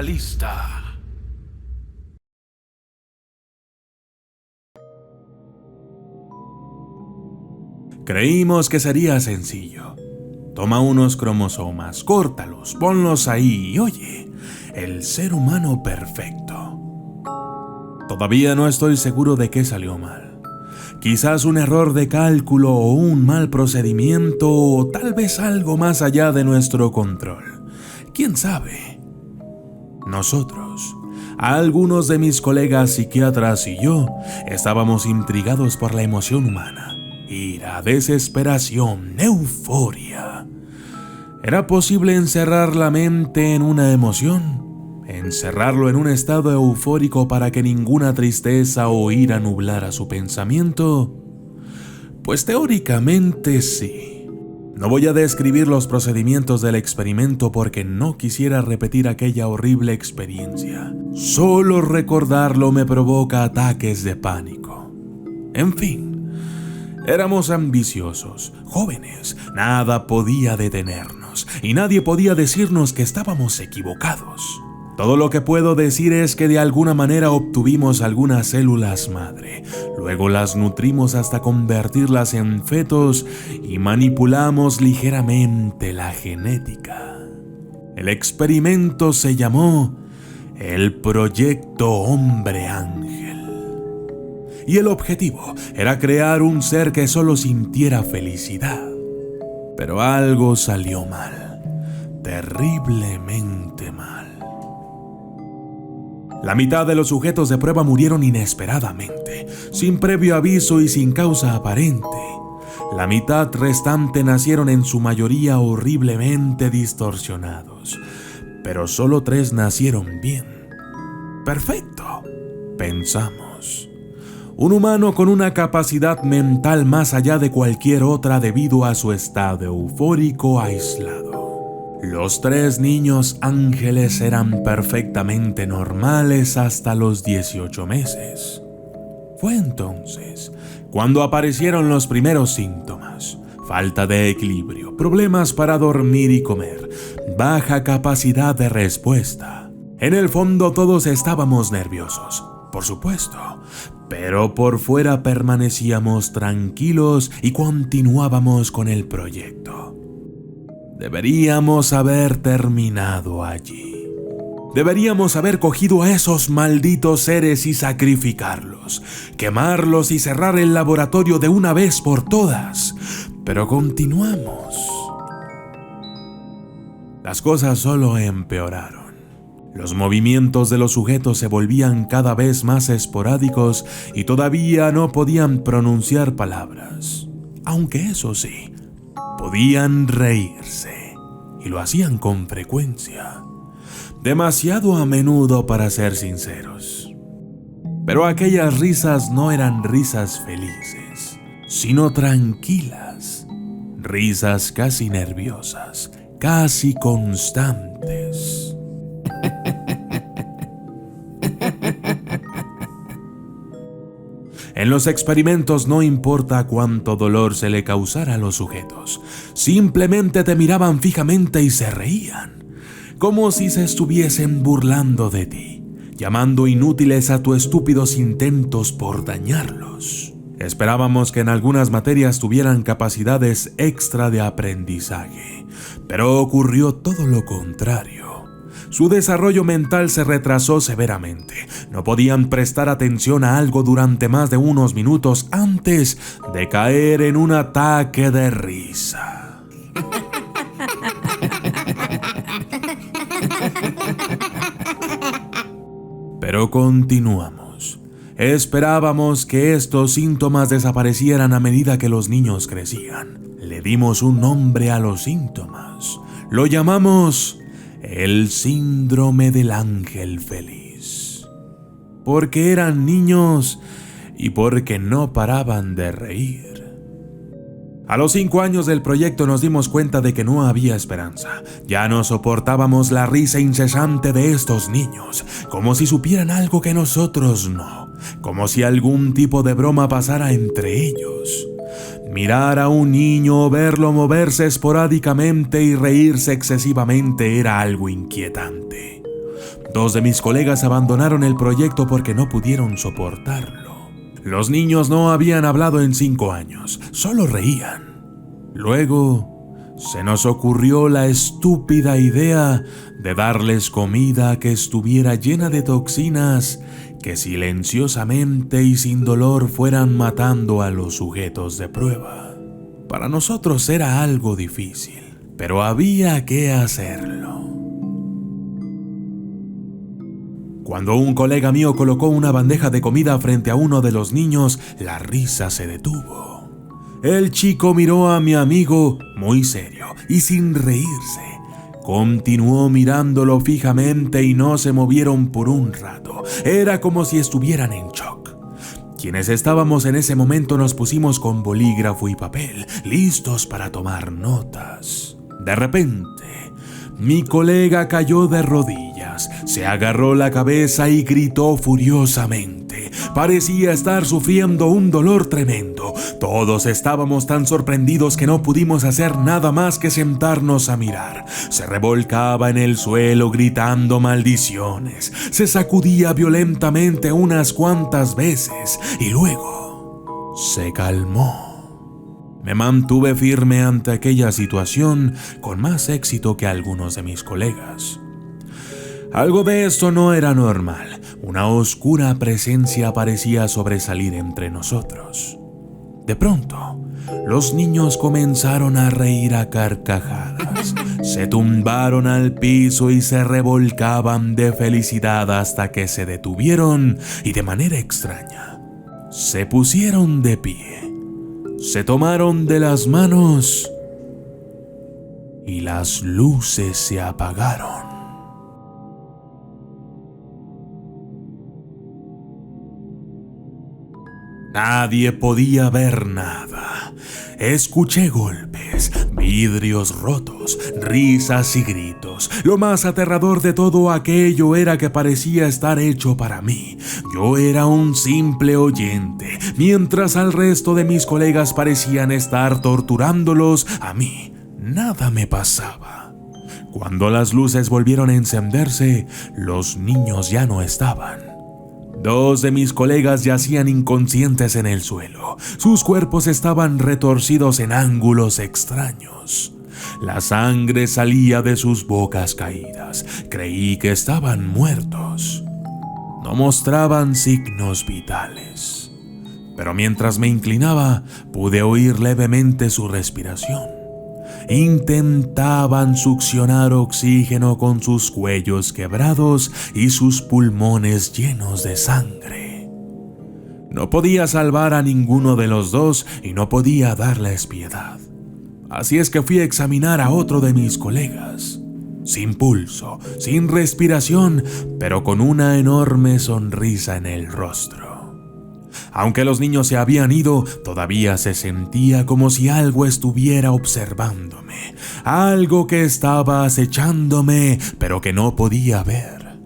Mentalista. Creímos que sería sencillo. Toma unos cromosomas, córtalos, ponlos ahí y oye, el ser humano perfecto. Todavía no estoy seguro de qué salió mal. Quizás un error de cálculo o un mal procedimiento o tal vez algo más allá de nuestro control. ¿Quién sabe? Nosotros, algunos de mis colegas psiquiatras y yo, estábamos intrigados por la emoción humana. Ira, desesperación, euforia. ¿Era posible encerrar la mente en una emoción? ¿Encerrarlo en un estado eufórico para que ninguna tristeza o ira nublara su pensamiento? Pues teóricamente sí. No voy a describir los procedimientos del experimento porque no quisiera repetir aquella horrible experiencia. Solo recordarlo me provoca ataques de pánico. En fin. Éramos ambiciosos, jóvenes, nada podía detenernos y nadie podía decirnos que estábamos equivocados. Todo lo que puedo decir es que de alguna manera obtuvimos algunas células madre, luego las nutrimos hasta convertirlas en fetos y manipulamos ligeramente la genética. El experimento se llamó el Proyecto Hombre Ángel. Y el objetivo era crear un ser que solo sintiera felicidad. Pero algo salió mal, terriblemente mal. La mitad de los sujetos de prueba murieron inesperadamente, sin previo aviso y sin causa aparente. La mitad restante nacieron en su mayoría horriblemente distorsionados, pero solo 3 nacieron bien. Perfecto, pensamos. Un humano con una capacidad mental más allá de cualquier otra debido a su estado eufórico aislado. Los 3 niños ángeles eran perfectamente normales hasta los 18 meses. Fue entonces cuando aparecieron los primeros síntomas: falta de equilibrio, problemas para dormir y comer, baja capacidad de respuesta. En el fondo todos estábamos nerviosos, por supuesto, pero por fuera permanecíamos tranquilos y continuábamos con el proyecto. Deberíamos haber terminado allí. Deberíamos haber cogido a esos malditos seres y sacrificarlos, quemarlos y cerrar el laboratorio de una vez por todas. Pero continuamos. Las cosas solo empeoraron. Los movimientos de los sujetos se volvían cada vez más esporádicos y todavía no podían pronunciar palabras. Aunque eso sí, podían reírse, y lo hacían con frecuencia. Demasiado a menudo para ser sinceros. Pero aquellas risas no eran risas felices, sino tranquilas. Risas casi nerviosas, casi constantes. En los experimentos no importa cuánto dolor se le causara a los sujetos, simplemente te miraban fijamente y se reían, como si se estuviesen burlando de ti, llamando inútiles a tus estúpidos intentos por dañarlos. Esperábamos que en algunas materias tuvieran capacidades extra de aprendizaje, pero ocurrió todo lo contrario. Su desarrollo mental se retrasó severamente. No podían prestar atención a algo durante más de unos minutos antes de caer en un ataque de risa. Pero continuamos. Esperábamos que estos síntomas desaparecieran a medida que los niños crecían. Le dimos un nombre a los síntomas. Lo llamamos el síndrome del ángel feliz. Porque eran niños y porque no paraban de reír. A los 5 años del proyecto nos dimos cuenta de que no había esperanza. Ya no soportábamos la risa incesante de estos niños, como si supieran algo que nosotros no, como si algún tipo de broma pasara entre ellos. Mirar a un niño o verlo moverse esporádicamente y reírse excesivamente era algo inquietante. 2 de mis colegas abandonaron el proyecto porque no pudieron soportarlo. Los niños no habían hablado en 5 años, solo reían. Luego, se nos ocurrió la estúpida idea de darles comida que estuviera llena de toxinas que silenciosamente y sin dolor fueran matando a los sujetos de prueba. Para nosotros era algo difícil, pero había que hacerlo. Cuando un colega mío colocó una bandeja de comida frente a uno de los niños, la risa se detuvo. El chico miró a mi amigo muy serio y sin reírse. Continuó mirándolo fijamente y no se movieron por un rato. Era como si estuvieran en shock. Quienes estábamos en ese momento nos pusimos con bolígrafo y papel, listos para tomar notas. De repente, mi colega cayó de rodillas, se agarró la cabeza y gritó furiosamente. Parecía estar sufriendo un dolor tremendo. Todos estábamos tan sorprendidos que no pudimos hacer nada más que sentarnos a mirar. Se revolcaba en el suelo gritando maldiciones. Se sacudía violentamente unas cuantas veces y luego se calmó. Me mantuve firme ante aquella situación con más éxito que algunos de mis colegas. Algo de esto no era normal. Una oscura presencia parecía sobresalir entre nosotros. De pronto, los niños comenzaron a reír a carcajadas. Se tumbaron al piso y se revolcaban de felicidad hasta que se detuvieron y de manera extraña se pusieron de pie. Se tomaron de las manos y las luces se apagaron. Nadie podía ver nada. Escuché golpes, vidrios rotos, risas y gritos. Lo más aterrador de todo aquello era que parecía estar hecho para mí. Yo era un simple oyente, mientras al resto de mis colegas parecían estar torturándolos. A mí nada me pasaba. Cuando las luces volvieron a encenderse, los niños ya no estaban. 2 de mis colegas yacían inconscientes en el suelo. Sus cuerpos estaban retorcidos en ángulos extraños. La sangre salía de sus bocas caídas. Creí que estaban muertos. No mostraban signos vitales. Pero mientras me inclinaba, pude oír levemente su respiración. Intentaban succionar oxígeno con sus cuellos quebrados y sus pulmones llenos de sangre. No podía salvar a ninguno de los 2 y no podía darles piedad. Así es que fui a examinar a otro de mis colegas. Sin pulso, sin respiración, pero con una enorme sonrisa en el rostro. Aunque los niños se habían ido, todavía se sentía como si algo estuviera observándome, algo que estaba acechándome, pero que no podía ver.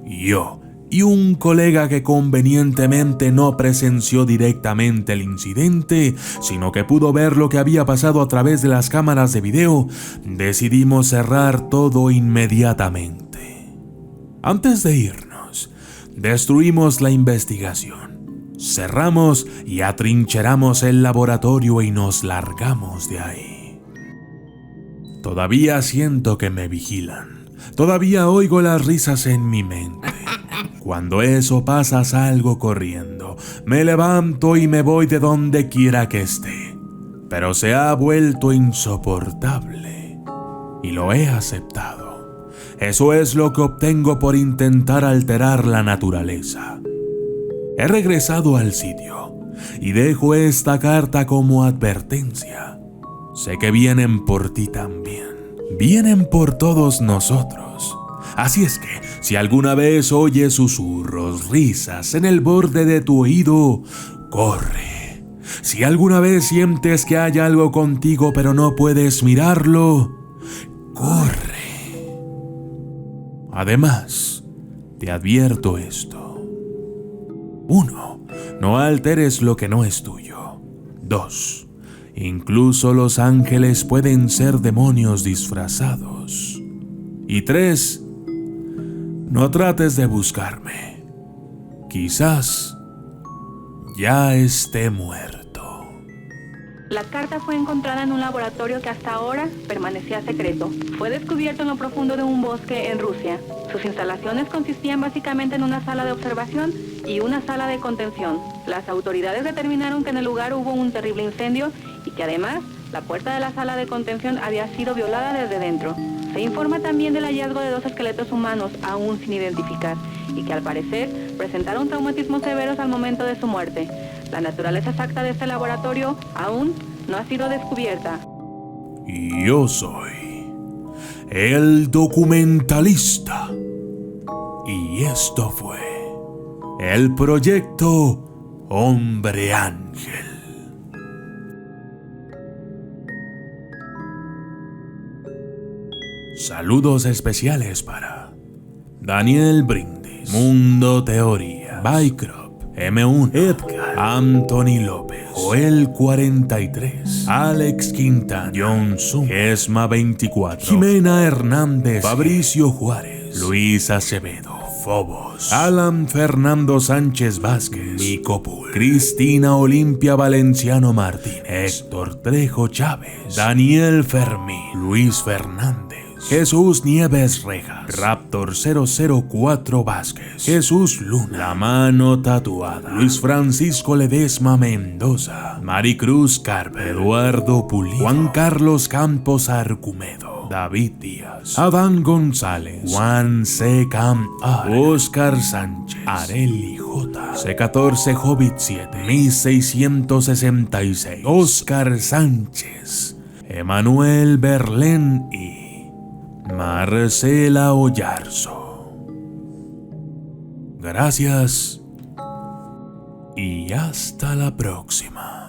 Yo y un colega que convenientemente no presenció directamente el incidente, sino que pudo ver lo que había pasado a través de las cámaras de video, decidimos cerrar todo inmediatamente. Antes de irnos, destruimos la investigación. Cerramos y atrincheramos el laboratorio y nos largamos de ahí. Todavía siento que me vigilan. Todavía oigo las risas en mi mente. Cuando eso pasa, salgo corriendo. Me levanto y me voy de donde quiera que esté. Pero se ha vuelto insoportable. Y lo he aceptado. Eso es lo que obtengo por intentar alterar la naturaleza. He regresado al sitio y dejo esta carta como advertencia. Sé que vienen por ti también. Vienen por todos nosotros. Así es que, si alguna vez oyes susurros, risas en el borde de tu oído, corre. Si alguna vez sientes que hay algo contigo pero no puedes mirarlo, corre. Además, te advierto esto. 1. No alteres lo que no es tuyo. 2. Incluso los ángeles pueden ser demonios disfrazados. Y 3. No trates de buscarme. Quizás ya esté muerto. La carta fue encontrada en un laboratorio que hasta ahora permanecía secreto. Fue descubierto en lo profundo de un bosque en Rusia. Sus instalaciones consistían básicamente en una sala de observación y una sala de contención. Las autoridades determinaron que en el lugar hubo un terrible incendio y que además la puerta de la sala de contención había sido violada desde dentro. Se informa también del hallazgo de 2 esqueletos humanos aún sin identificar y que al parecer presentaron traumatismos severos al momento de su muerte. La naturaleza exacta de este laboratorio aún no ha sido descubierta. Yo soy el documentalista. Y esto fue el proyecto Hombre Ángel. Saludos especiales para Daniel Brindis, Mundo Teoría, Bycrop, M1, Edgar, Anthony López, Joel 43, Alex Quintana, John Zoom, Esma 24, Jimena Hernández, Fabricio Juárez, Luis Acevedo, Fobos, Alan Fernando Sánchez Vázquez, Nico Pool, Cristina Olimpia Valenciano Martínez, Héctor Trejo Chávez, Daniel Fermín, Luis Fernández, Jesús Nieves Rejas, Raptor 004 Vázquez, Jesús Luna, La Mano Tatuada, Luis Francisco Ledesma Mendoza, Maricruz Carver, Eduardo Pulí, Juan Carlos Campos Arcumedo, David Díaz, Adán González, Juan C. Cam A, Oscar Sánchez, Areli J, C14 Hobbit 7, 1666, Oscar Sánchez, Emanuel Berlén y Marcela Ollarzo. Gracias y hasta la próxima.